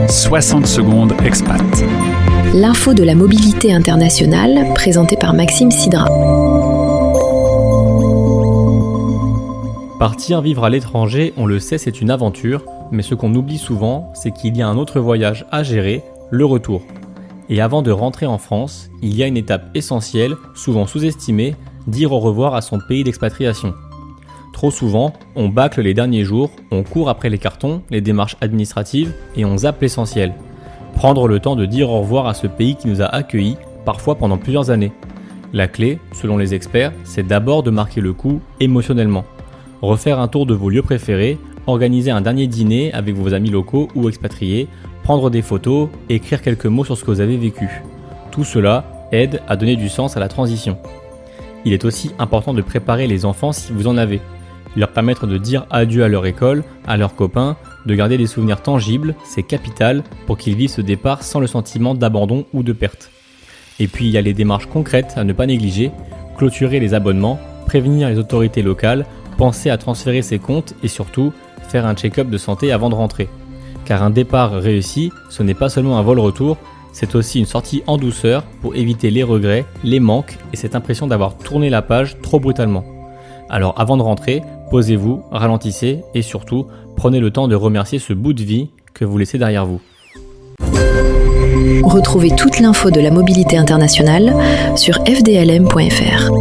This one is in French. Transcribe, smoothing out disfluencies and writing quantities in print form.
60 secondes expat. L'info de la mobilité internationale, présentée par Maxime Sidra. Partir vivre à l'étranger, on le sait, c'est une aventure, mais ce qu'on oublie souvent, c'est qu'il y a un autre voyage à gérer, le retour. Et avant de rentrer en France, il y a une étape essentielle, souvent sous-estimée, dire au revoir à son pays d'expatriation. Trop souvent, on bâcle les derniers jours, on court après les cartons, les démarches administratives et on zappe l'essentiel. Prendre le temps de dire au revoir à ce pays qui nous a accueillis, parfois pendant plusieurs années. La clé, selon les experts, c'est d'abord de marquer le coup émotionnellement. Refaire un tour de vos lieux préférés, organiser un dernier dîner avec vos amis locaux ou expatriés, prendre des photos, écrire quelques mots sur ce que vous avez vécu. Tout cela aide à donner du sens à la transition. Il est aussi important de préparer les enfants si vous en avez. Leur permettre de dire adieu à leur école, à leurs copains, de garder des souvenirs tangibles, c'est capital pour qu'ils vivent ce départ sans le sentiment d'abandon ou de perte. Et puis il y a les démarches concrètes à ne pas négliger, clôturer les abonnements, prévenir les autorités locales, penser à transférer ses comptes et surtout faire un check-up de santé avant de rentrer. Car un départ réussi, ce n'est pas seulement un vol retour, c'est aussi une sortie en douceur pour éviter les regrets, les manques et cette impression d'avoir tourné la page trop brutalement. Alors avant de rentrer, posez-vous, ralentissez et surtout, prenez le temps de remercier ce bout de vie que vous laissez derrière vous. Retrouvez toute l'info de la mobilité internationale sur fdlm.fr.